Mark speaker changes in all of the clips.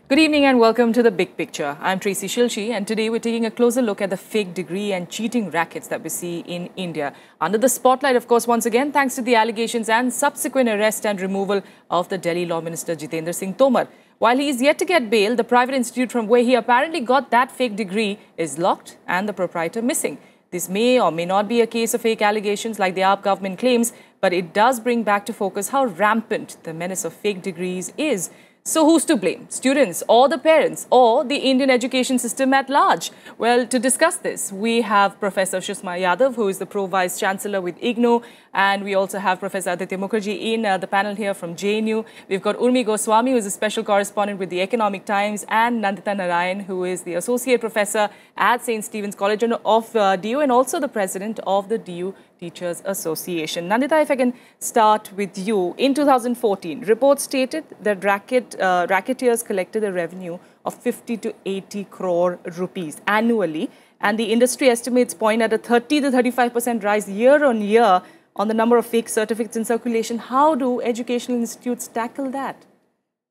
Speaker 1: Good evening and welcome to The Big Picture. I'm Tracy Shilshi and today we're taking a closer look at the fake degree and cheating rackets that we see in India. Under the spotlight, of course, once again, thanks to the allegations and subsequent arrest and removal of the Delhi Law Minister Jitendra Singh Tomar. While he is yet to get bail, the private institute from where he apparently got that fake degree is locked and the proprietor missing. This may or may not be a case of fake allegations like the AAP government claims, but it does bring back to focus how rampant the menace of fake degrees is. So who's to blame? Students or the parents or the Indian education system at large? Well, to discuss this, we have Professor Sushma Yadav, who is the Pro-Vice Chancellor with IGNOU, and we also have Professor Aditya Mukherjee in the panel here from JNU. We've got Urmi Goswami, who is a special correspondent with the Economic Times, and Nandita Narayan, who is the Associate Professor at St. Stephen's College of DU and also the President of the DU Teachers Association. Nandita, if I can start with you. In 2014, reports stated that racketeers collected a revenue of 50 to 80 crore rupees annually, and the industry estimates point at a 30 to 35% rise year on year on the number of fake certificates in circulation. How do educational institutes tackle that?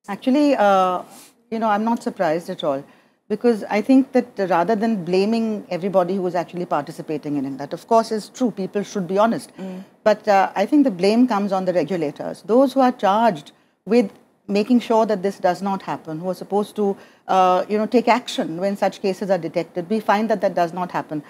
Speaker 2: Actually, I'm not surprised at all. Because I think that rather than blaming everybody who was actually participating in it, that of course is true, people should be honest. But I think the blame comes on the regulators, those who are charged with making sure that this does not happen, who are supposed to, take action when such cases are detected. We find that that does not happen.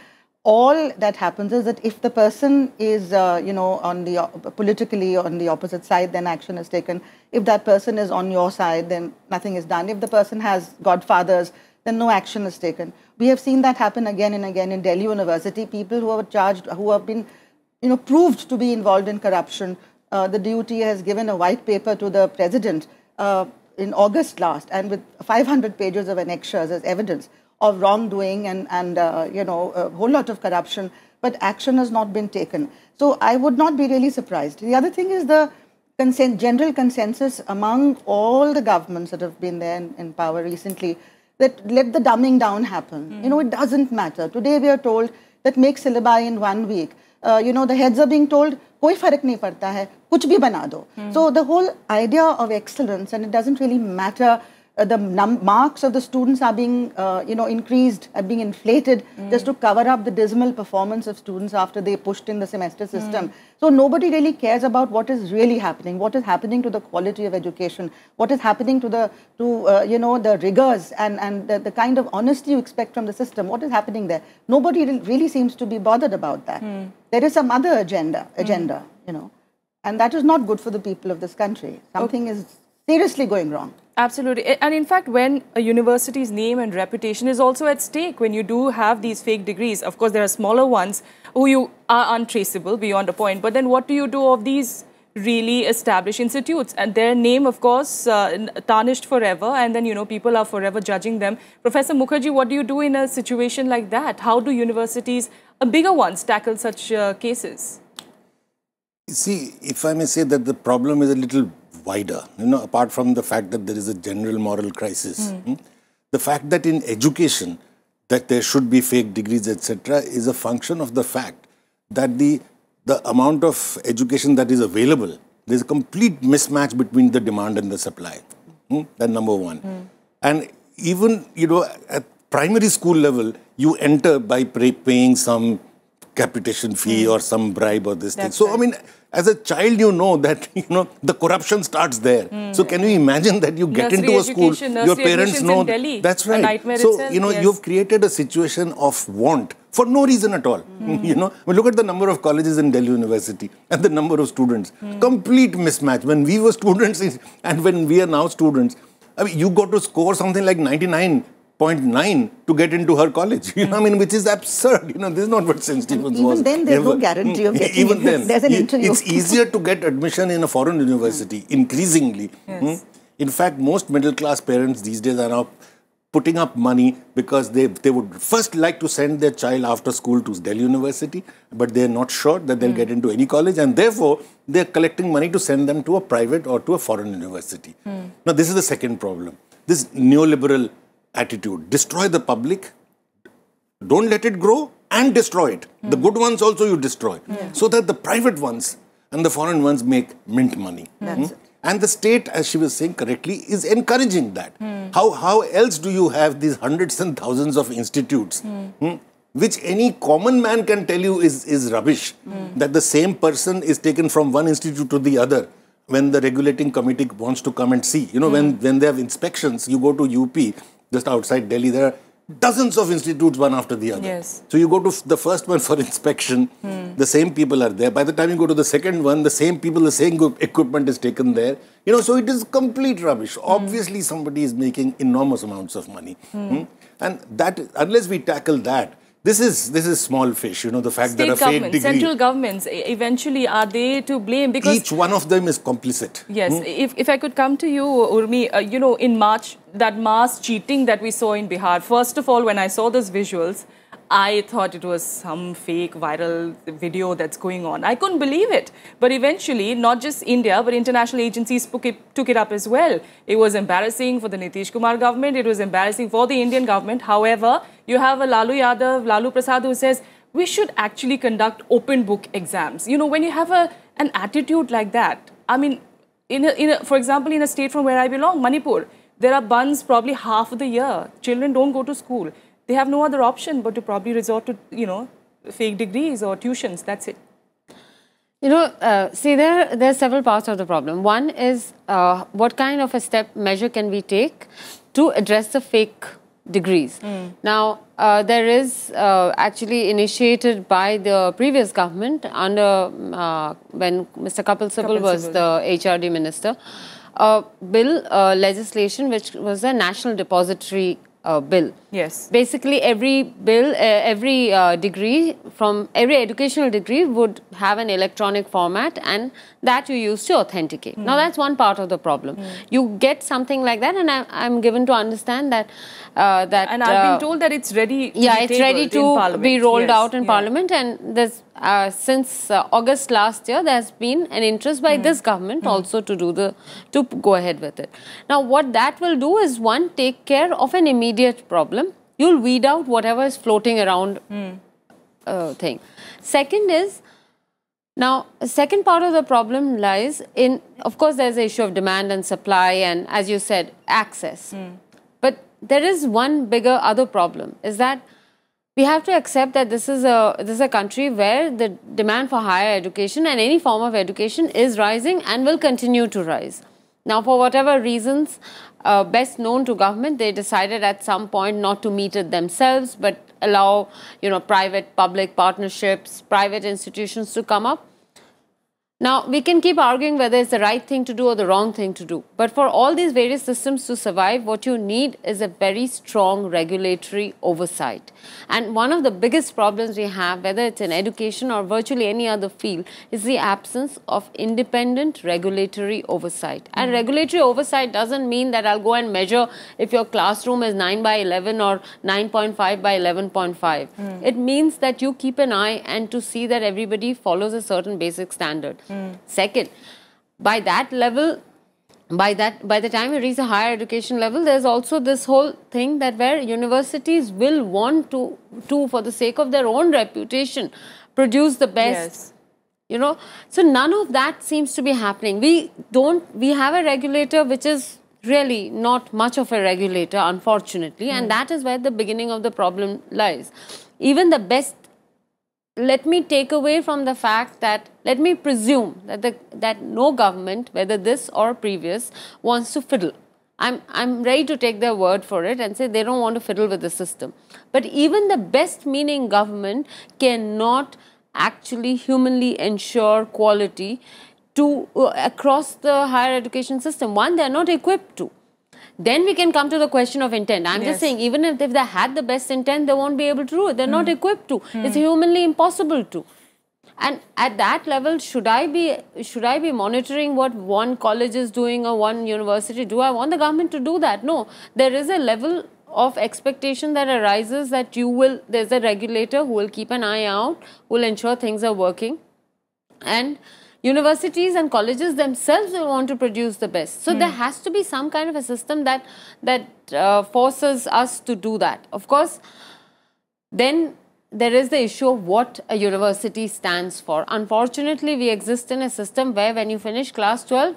Speaker 2: All that happens is that if the person is, on the politically on the opposite side, then action is taken. If that person is on your side, then nothing is done. If the person has godfathers, then no action is taken. We have seen that happen again and again in Delhi University. People who are charged, who have been, proved to be involved in corruption. The DUT has given a white paper to the president in August last, and with 500 pages of annexures as evidence of wrongdoing and a whole lot of corruption, but action has not been taken. So I would not be really surprised. The other thing is the general consensus among all the governments that have been there in power recently, that let the dumbing down happen. It doesn't matter. Today we are told that make syllabi in 1 week. The heads are being told, koi farak nahi padta hai, kuch bhi bana do. So the whole idea of excellence, and it doesn't really matter, the marks of the students are being, increased, are being inflated just to cover up the dismal performance of students after they pushed in the semester system. So nobody really cares about what is really happening, what is happening to the quality of education, what is happening to the, the rigors and the kind of honesty you expect from the system, what is happening there. Nobody really seems to be bothered about that. There is some other agenda, and that is not good for the people of this country. Something is seriously going wrong.
Speaker 1: Absolutely. And in fact, when a university's name and reputation is also at stake, when you do have these fake degrees, of course, there are smaller ones who you are untraceable beyond a point. But then what do you do of these really established institutes? And their name, of course, tarnished forever. And then, people are forever judging them. Professor Mukherjee, what do you do in a situation like that? How do universities, bigger ones, tackle such cases?
Speaker 3: See, if I may say that the problem is a little wider, apart from the fact that there is a general moral crisis. The fact that in education, that there should be fake degrees, etc., is a function of the fact that the amount of education that is available, there's a complete mismatch between the demand and the supply. That's number one. And even, at primary school level, you enter by paying some capitation fee or some bribe or this thing. So, I mean, as a child, you know that, the corruption starts there. So can you imagine that you get into a school, your parents know. That's right. So,
Speaker 1: itself,
Speaker 3: you've created a situation of want for no reason at all. Look at the number of colleges in Delhi University and the number of students. Complete mismatch. When we were students and when we are now students, I mean, you got to score something like 99.9 to get into her college, which is absurd. This is not what St. Stephen's was.
Speaker 2: Even then, there's no guarantee of getting
Speaker 3: even then,
Speaker 2: there's an interview.
Speaker 3: It's easier to get admission in a foreign university, increasingly. In fact, most middle-class parents these days are now putting up money because they would first like to send their child after school to Delhi University, but they're not sure that they'll get into any college, and therefore, they're collecting money to send them to a private or to a foreign university. Now, this is the second problem. This neoliberal attitude. Destroy the public, don't let it grow, and destroy it. The good ones also you destroy. So that the private ones and the foreign ones make mint money. And the state, as she was saying correctly, is encouraging that. How else do you have these hundreds and thousands of institutes, which any common man can tell you is rubbish, that the same person is taken from one institute to the other when the regulating committee wants to come and see. You know, when they have inspections, you go to UP, just outside Delhi, there are dozens of institutes, one after the other.
Speaker 1: Yes.
Speaker 3: So you go to the first one for inspection, the same people are there. By the time you go to the second one, the same people, the same equipment is taken there. You know, so it is complete rubbish. Obviously, somebody is making enormous amounts of money. And that, unless we tackle that, this is small fish, you know, the fact that a fake degree...
Speaker 1: Central governments, eventually, are they to blame? Because
Speaker 3: each one of them is complicit.
Speaker 1: Yes. If I could come to you, Urmi, you know, in March, that mass cheating that we saw in Bihar, first of all, when I saw those visuals, I thought it was some fake viral video that's going on. I couldn't believe it. But eventually, not just India, but international agencies took it up as well. It was embarrassing for the Nitish Kumar government. It was embarrassing for the Indian government. However, you have a Lalu Yadav, Lalu Prasad, who says, we should actually conduct open book exams. You know, when you have an attitude like that, I mean, for example, in a state from where I belong, Manipur, there are bans probably half of the year. Children don't go to school. They have no other option but to probably resort to, you know, fake degrees or tuitions. That's it.
Speaker 4: You know, see, there are several parts of the problem. One is what kind of a measure can we take to address the fake degrees? Now, there is actually initiated by the previous government under when Mr. Kapil Sibal was the HRD minister, legislation which was a national depository bill.
Speaker 1: Yes.
Speaker 4: Basically, every bill, every degree from every educational degree would have an electronic format, and that you use to authenticate. Now, that's one part of the problem. You get something like that, and I'm given to understand that
Speaker 1: and I've been told that it's ready.
Speaker 4: Yeah, it's ready to be rolled out in Parliament, and there's since August last year, there's been an interest by this government also to go ahead with it. Now, what that will do is, one, take care of an immediate problem. You'll weed out whatever is floating around thing. Second is, now, second part of the problem lies in, of course, there's the issue of demand and supply and, as you said, access. But there is one bigger other problem, is that we have to accept that this is a country where the demand for higher education and any form of education is rising and will continue to rise. Now, for whatever reasons best known to government, they decided at some point not to meet it themselves, but allow, you know, private-public partnerships, private institutions to come up. Now, we can keep arguing whether it's the right thing to do or the wrong thing to do. But for all these various systems to survive, what you need is a very strong regulatory oversight. And one of the biggest problems we have, whether it's in education or virtually any other field, is the absence of independent regulatory oversight. And regulatory oversight doesn't mean that I'll go and measure if your classroom is 9 by 11 or 9.5 by 11.5. It means that you keep an eye and to see that everybody follows a certain basic standard. Second, by that level, by the time you reach the higher education level, there's also this whole thing that where universities will want to for the sake of their own reputation, produce the best. You know, so none of that seems to be happening. We have a regulator which is really not much of a regulator, unfortunately, and that is where the beginning of the problem lies. Even the best, let me take away from the fact that, let me presume that no government, whether this or previous, wants to fiddle. I'm ready to take their word for it and say they don't want to fiddle with the system. But even the best meaning government cannot actually humanly ensure quality across the higher education system. One, they're not equipped to. Then we can come to the question of intent. I'm just saying, even if they had the best intent, they won't be able to do it. They're not equipped to. It's humanly impossible to. And at that level, should I be monitoring what one college is doing or one university? Do I want the government to do that? No. There is a level of expectation that arises that there's a regulator who will keep an eye out, who will ensure things are working. And universities and colleges themselves will want to produce the best. So there has to be some kind of a system that forces us to do that. Of course, then there is the issue of what a university stands for. Unfortunately, we exist in a system where when you finish class 12,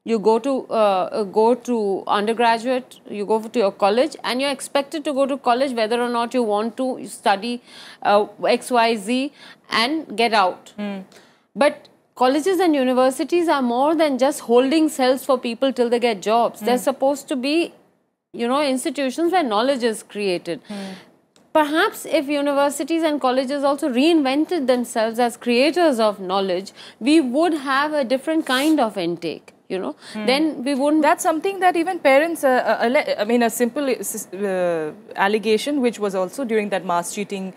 Speaker 4: you go to undergraduate, you go to your college, and you're expected to go to college whether or not you want to study XYZ and get out. But colleges and universities are more than just holding cells for people till they get jobs. They're supposed to be, you know, institutions where knowledge is created. Perhaps if universities and colleges also reinvented themselves as creators of knowledge, we would have a different kind of intake. You know, then we wouldn't.
Speaker 1: That's something that even parents, I mean, a simple allegation, which was also during that mass cheating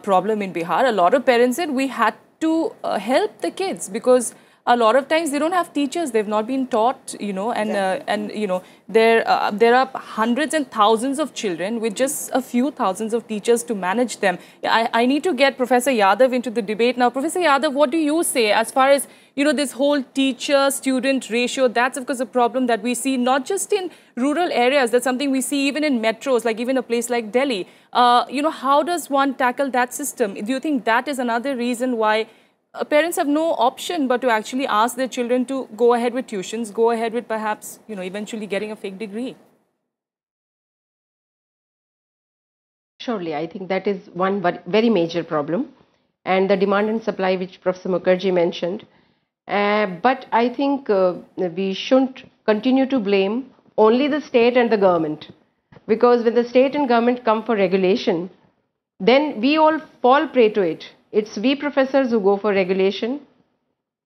Speaker 1: problem in Bihar. A lot of parents said we had to help the kids because a lot of times they don't have teachers, they've not been taught, you know, and you know, there are hundreds and thousands of children with just a few thousands of teachers to manage them. I need to get Professor Yadav into the debate now. Professor Yadav, what do you say as far as, you know, this whole teacher-student ratio? That's of course a problem that we see not just in rural areas, that's something we see even in metros, like even a place like Delhi. You know, how does one tackle that system? Do you think that is another reason why parents have no option but to actually ask their children to go ahead with tuitions, go ahead with perhaps, you know, eventually getting a fake degree?
Speaker 5: Surely, I think that is one very major problem, and the demand and supply which Professor Mukherjee mentioned. But I think we shouldn't continue to blame only the state and the government, because when the state and government come for regulation, then we all fall prey to it. It's we professors who go for regulation.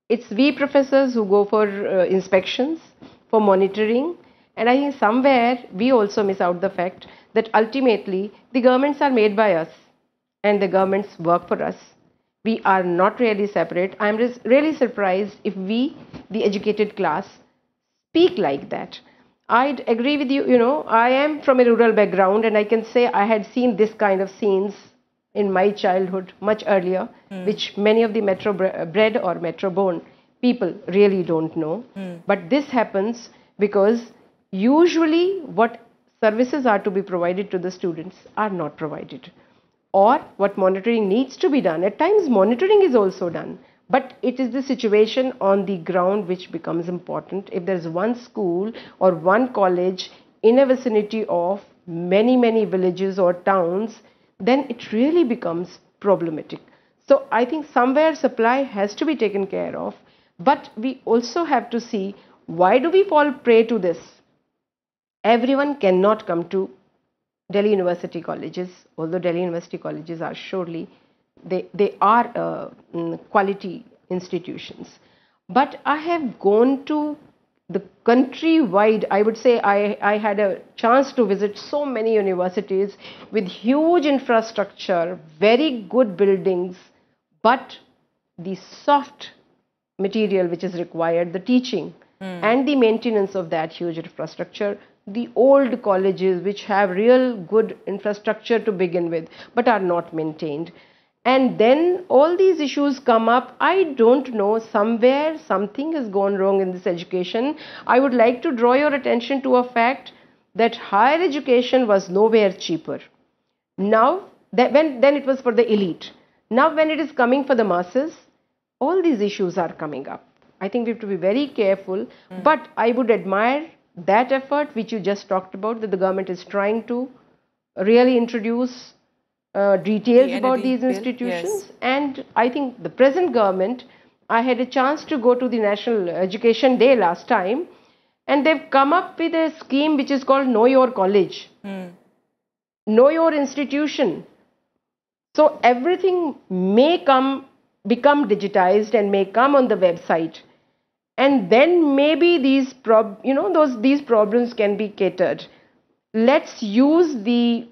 Speaker 5: It's we professors who go for inspections, for monitoring. And I think somewhere we also miss out the fact that ultimately the governments are made by us and the governments work for us. We are not really separate. I'm really surprised if we, the educated class, speak like that. I'd agree with you, you know, I am from a rural background and I can say I had seen this kind of scenes in my childhood much earlier, which many of the metro bred or metro born people really don't know. But this happens because usually what services are to be provided to the students are not provided, or what monitoring needs to be done. At times monitoring is also done, but it is the situation on the ground which becomes important. If there is one school or one college in a vicinity of many villages or towns, then it really becomes problematic. So I think somewhere supply has to be taken care of, but we also have to see why do we fall prey to this. Everyone cannot come to Delhi University colleges, although Delhi University colleges are surely, they are quality institutions. But I have gone to the countrywide, I would say I had a chance to visit so many universities with huge infrastructure, very good buildings, but the soft material which is required, the teaching and the maintenance of that huge infrastructure, the old colleges which have real good infrastructure to begin with but are not maintained. And then all these issues come up. I don't know, somewhere something has gone wrong in this education. I would like to draw your attention to a fact that higher education was nowhere cheaper. Now, then it was for the elite. Now when it is coming for the masses, all these issues are coming up. I think we have to be very careful, but I would admire that effort which you just talked about, that the government is trying to really introduce details about these institutions. Yes. And I think the present government, I had a chance to go to the National Education Day last time, and they've come up with a scheme which is called Know Your College, Know Your Institution. So everything may become digitized and may come on the website, and then maybe these problems can be catered. Let's use the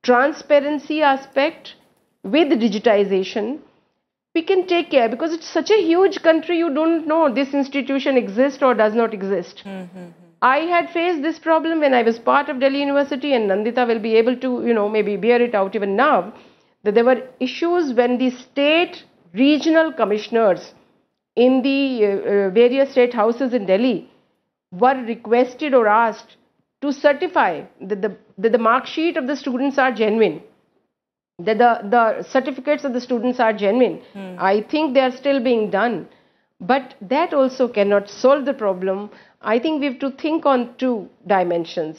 Speaker 5: transparency aspect with digitization. We can take care, because it's such a huge country, you don't know this institution exists or does not exist. I had faced this problem when I was part of Delhi University, and Nandita will be able to, maybe bear it out even now, that there were issues when the state regional commissioners in the various state houses in Delhi were requested or asked to certify that the mark sheet of the students are genuine, that the certificates of the students are genuine. I think they are still being done. But that also cannot solve the problem. I think we have to think on two dimensions.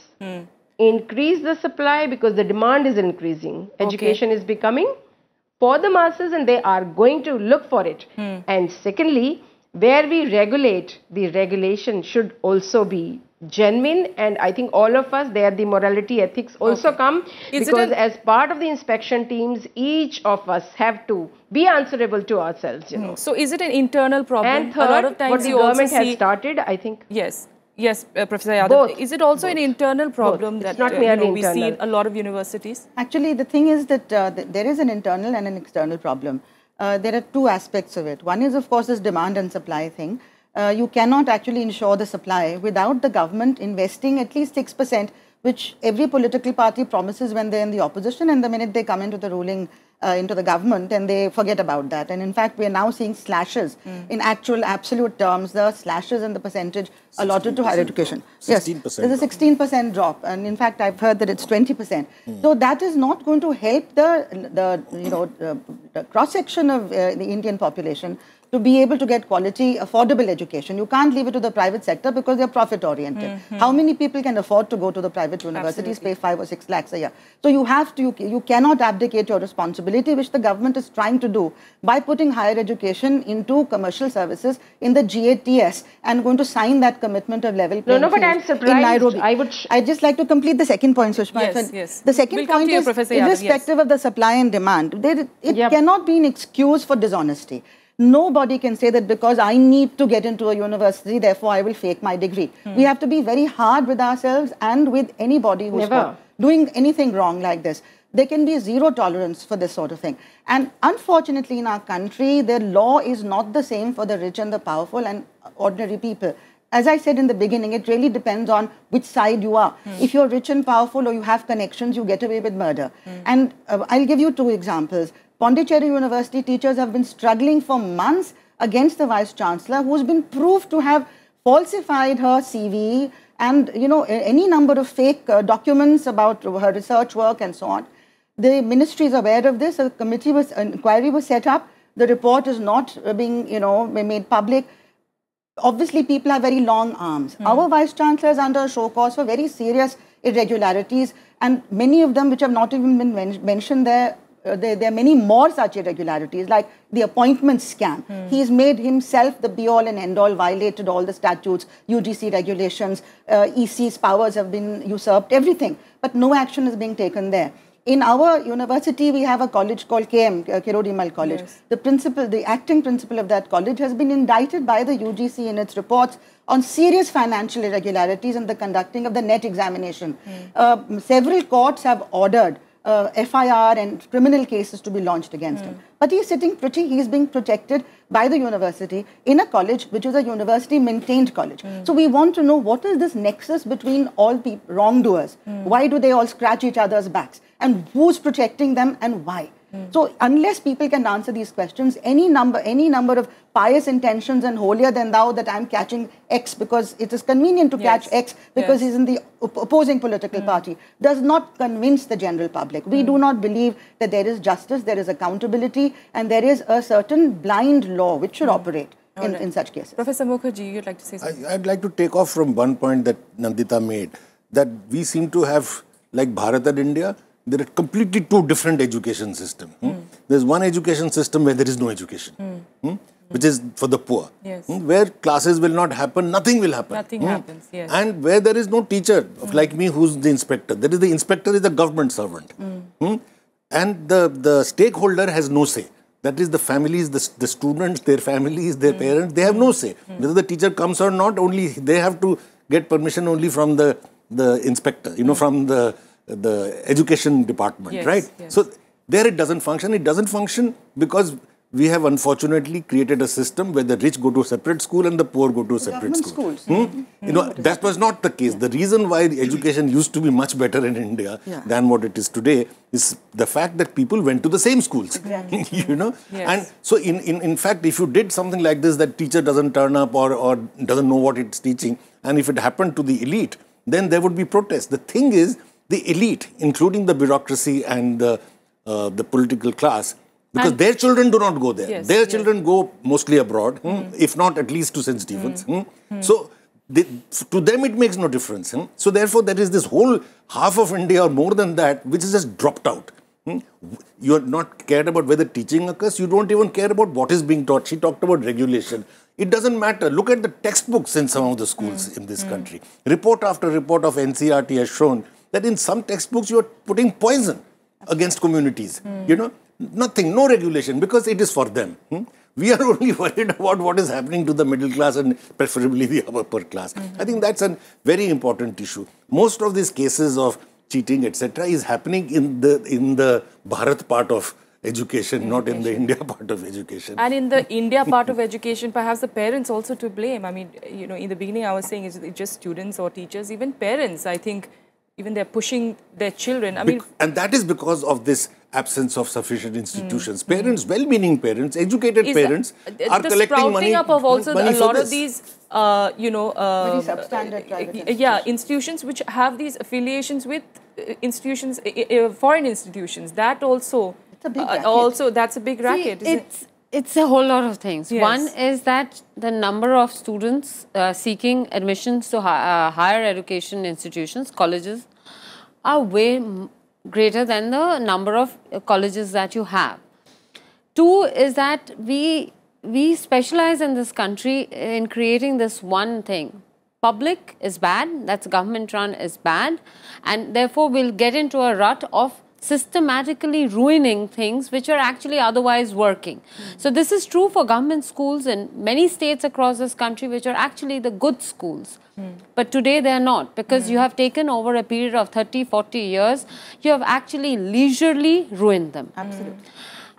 Speaker 5: Increase the supply because the demand is increasing. Education is becoming for the masses and they are going to look for it. And secondly, where we regulate, the regulation should also be genuine, and I think all of us there, the morality ethics also come, because as part of the inspection teams, each of us have to be answerable to ourselves, you know.
Speaker 1: So is it an internal problem?
Speaker 5: And third,
Speaker 1: a lot of times
Speaker 5: what the government has started, I think.
Speaker 1: Yes. Yes, Professor Yadav.
Speaker 5: Both.
Speaker 1: Is it also an internal problem that
Speaker 5: not merely
Speaker 1: we see in a lot of universities?
Speaker 2: Actually, the thing is that there is an internal and an external problem. There are two aspects of it. One is, of course, this demand and supply thing. You cannot actually ensure the supply without the government investing at least 6%, which every political party promises when they're in the opposition, and the minute they come into the ruling, into the government, and they forget about that. And in fact, we are now seeing slashes in actual absolute terms, the slashes in the percentage allotted to higher education.
Speaker 3: 16%.
Speaker 2: Yes, there's a 16% drop, and in fact, I've heard that it's 20%. So that is not going to help the cross section of the Indian population to be able to get quality, affordable education. You can't leave it to the private sector because they're profit-oriented. How many people can afford to go to the private universities, pay 5 or 6 lakhs a year? So you have to, you cannot abdicate your responsibility, which the government is trying to do by putting higher education into commercial services in the GATS and going to sign that commitment of level playing
Speaker 5: No, but I'm surprised.
Speaker 2: in Nairobi. I'd just like to complete the second point, Sushma.
Speaker 1: Yes, yes.
Speaker 2: The second point is, irrespective of the supply and demand, it cannot be an excuse for dishonesty. Nobody can say that because I need to get into a university, therefore I will fake my degree. We have to be very hard with ourselves and with anybody who's doing anything wrong like this. There can be zero tolerance for this sort of thing. And unfortunately in our country, the law is not the same for the rich and the powerful and ordinary people. As I said in the beginning, it really depends on which side you are. If you're rich and powerful or you have connections, you get away with murder. And I'll give you two examples. Pondicherry University teachers have been struggling for months against the Vice Chancellor, who's been proved to have falsified her CV and, you know, any number of fake documents about her research work and so on. The ministry is aware of this. An inquiry was set up. The report is not being, you know, made public. Obviously, people have very long arms. Our Vice Chancellor is under a show cause for very serious irregularities, and many of them which have not even been mentioned there. There are many more such irregularities, like the appointment scam. He's made himself the be-all and end-all, violated all the statutes, UGC regulations, EC's powers have been usurped, everything. But no action is being taken there. In our university, we have a college called KM, Kirodimal College. Yes. The principal, the acting principal of that college has been indicted by the UGC in its reports on serious financial irregularities in the conducting of the NET examination. Several courts have ordered FIR and criminal cases to be launched against him. But he's sitting pretty, he's being protected by the university in a college which is a university maintained college. So we want to know what is this nexus between all people, wrongdoers? Why do they all scratch each other's backs? And who's protecting them and why? So unless people can answer these questions, any number of pious intentions and holier than thou that I'm catching X because it is convenient to catch X because he's in the opposing political party does not convince the general public. We do not believe that there is justice, there is accountability, and there is a certain blind law which should operate in such cases.
Speaker 1: Professor Mukherjee, you'd like to say something?
Speaker 3: I'd like to take off from one point that Nandita made, that we seem to have, like Bharat and India, there are completely two different education systems. There's one education system where there is no education, which is for the poor, where classes will not happen, nothing will happen.
Speaker 1: Nothing happens, yes.
Speaker 3: And where there is no teacher, like me, who's the inspector. There is the inspector is the government servant. And the stakeholder has no say. That is the families, the students, their families, their parents, they have no say. Whether the teacher comes or not, only they have to get permission only from the inspector, you know, from the education department, right? Yes. So there it doesn't function. It doesn't function because we have unfortunately created a system where the rich go to a separate school and the poor go to a separate school. You know, that was not the case. The reason why the education used to be much better in India than what it is today is the fact that people went to the same schools. You know, and so in fact, if you did something like this, that teacher doesn't turn up or doesn't know what it's teaching, and if it happened to the elite, then there would be protests. The thing is, the elite, including the bureaucracy and the political class, Because their children do not go there.
Speaker 1: Yes,
Speaker 3: Their children go mostly abroad, if not at least to St. Stephen's. So, to them it makes no difference. So, therefore, there is this whole half of India or more than that which is just dropped out. You are not cared about whether teaching occurs. You don't even care about what is being taught. She talked about regulation. It doesn't matter. Look at the textbooks in some of the schools in this country. Report after report of NCERT has shown that in some textbooks you are putting poison against communities. You know, nothing, no regulation, because it is for them. We are only worried about what is happening to the middle class and preferably the upper class. I think that's a very important issue. Most of these cases of cheating, etc., is happening in the Bharat part of education, not in the India part of education.
Speaker 1: And in the India part of education, perhaps the parents also to blame. I mean, you know, in the beginning I was saying, is it just students or teachers? Even parents, I think, even they're pushing their children. I mean,
Speaker 3: and that is because of this absence of sufficient institutions. Parents, well-meaning parents, educated parents are collecting money.
Speaker 1: The sprouting up of also a lot of these,
Speaker 2: very substandard private institutions.
Speaker 1: Institutions which have these affiliations with institutions, foreign institutions. That also,
Speaker 2: it's a big racket.
Speaker 1: Also that's a big racket.
Speaker 4: It's a whole lot of things.
Speaker 1: Yes.
Speaker 4: One is that the number of students seeking admissions to higher education institutions, colleges, are way greater than the number of colleges that you have. Two is that we specialize in this country in creating this one thing. Public is bad, that's government run is bad, and therefore we'll get into a rut of systematically ruining things which are actually otherwise working. So this is true for government schools in many states across this country which are actually the good schools. But today they are not, because you have taken over a period of 30, 40 years, you have actually leisurely ruined them.
Speaker 2: Absolutely.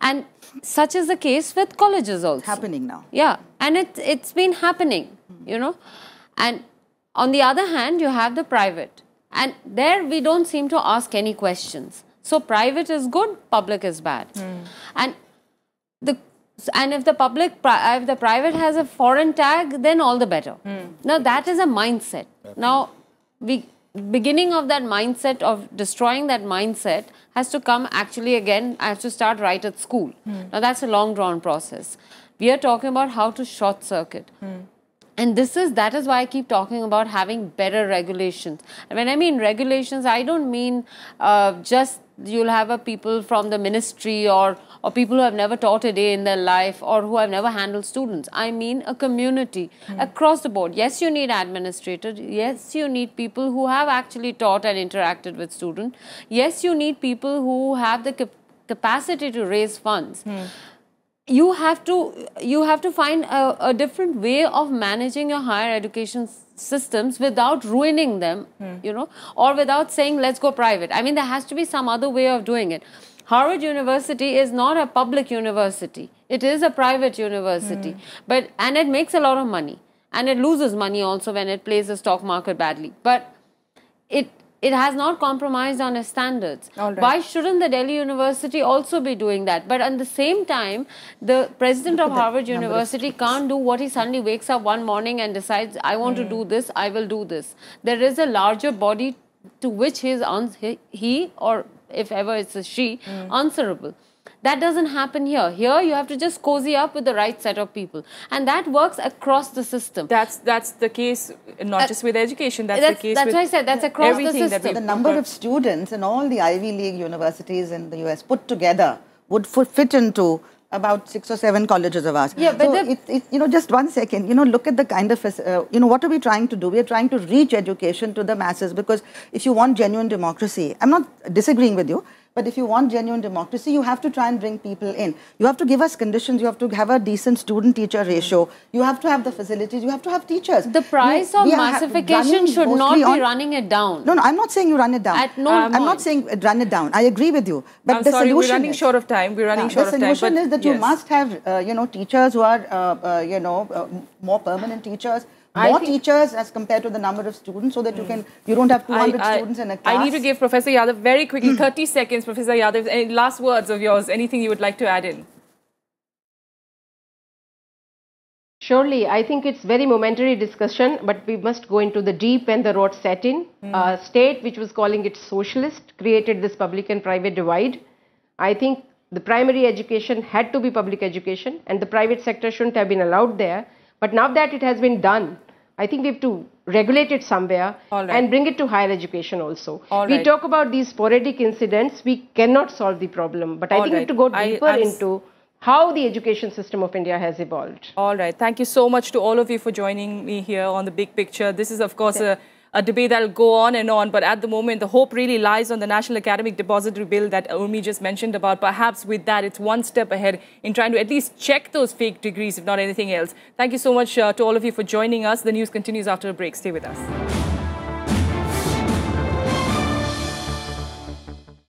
Speaker 4: And such is the case with colleges also.
Speaker 2: It's happening now.
Speaker 4: Yeah, and it's been happening, you know. And on the other hand, you have the private. And there we don't seem to ask any questions. So private is good, public is bad. And if the private has a foreign tag, then all the better. Now that is a mindset. Now, beginning of that mindset, of destroying that mindset, has to come actually again. I have to start right at school. Now that's a long drawn process. We are talking about how to short circuit. And that is why I keep talking about having better regulations. And when I mean regulations, I don't mean just you'll have people from the ministry or people who have never taught a day in their life or who have never handled students. I mean a community across the board. Yes, you need administrators. Yes, you need people who have actually taught and interacted with students. Yes, you need people who have the capacity to raise funds. You have to find a different way of managing your higher education systems without ruining them, you know, or without saying, let's go private. I mean, there has to be some other way of doing it. Harvard University is not a public university. It is a private university. And it makes a lot of money. And it loses money also when it plays the stock market badly. But it has not compromised on its standards.
Speaker 1: Right.
Speaker 4: Why shouldn't the Delhi University also be doing that? But at the same time, the president of Harvard University can't do what he suddenly wakes up one morning and decides, I want to do this, I will do this. There is a larger body to which he or if ever it's a she, answerable. That doesn't happen here. Here you have to just cozy up with the right set of people. And that works across the system.
Speaker 1: That's the case, not just with education, that's the case
Speaker 4: that's
Speaker 1: with
Speaker 4: why I said that's across
Speaker 1: everything
Speaker 4: the
Speaker 1: that
Speaker 4: system.
Speaker 2: The number of students in all the Ivy League universities in the US put together would fit into about 6 or 7 colleges of ours.
Speaker 4: Yeah, but
Speaker 2: so you know, just one second, you know, look at the kind of, you know, what are we trying to do? We are trying to reach education to the masses, because if you want genuine democracy, I'm not disagreeing with you, but if you want genuine democracy, you have to try and bring people in. You have to give us conditions. You have to have a decent student-teacher ratio. You have to have the facilities. You have to have teachers.
Speaker 4: The price of massification should not be running it down.
Speaker 2: No, I'm not saying you run it down.
Speaker 4: At no
Speaker 2: I'm not saying run it down. I agree with you. But the
Speaker 1: sorry,
Speaker 2: solution
Speaker 1: we're running short of time. We're running short of time.
Speaker 2: The solution is that you must have, you know, teachers who are, you know, more permanent teachers. More teachers as compared to the number of students, so that you don't have 200 students in a class.
Speaker 1: I need to give Professor Yadav very quickly, 30 seconds, Professor Yadav, any last words of yours, anything you would like to add in?
Speaker 5: Surely, I think it's very momentary discussion, but we must go into the deep when the rot set in. A state which was calling it socialist created this public and private divide. I think the primary education had to be public education and the private sector shouldn't have been allowed there. But now that it has been done, I think we have to regulate it somewhere and bring it to higher education also. We talk about these sporadic incidents, we cannot solve the problem. But I think we have to go deeper into how the education system of India has evolved.
Speaker 1: All right. Thank you so much to all of you for joining me here on The Big Picture. This is, of course, a debate that will go on, but at the moment, the hope really lies on the National Academic Depository Bill that Urmi just mentioned about. Perhaps with that, it's one step ahead in trying to at least check those fake degrees, if not anything else. Thank you so much to all of you for joining us. The news continues after a break. Stay with us.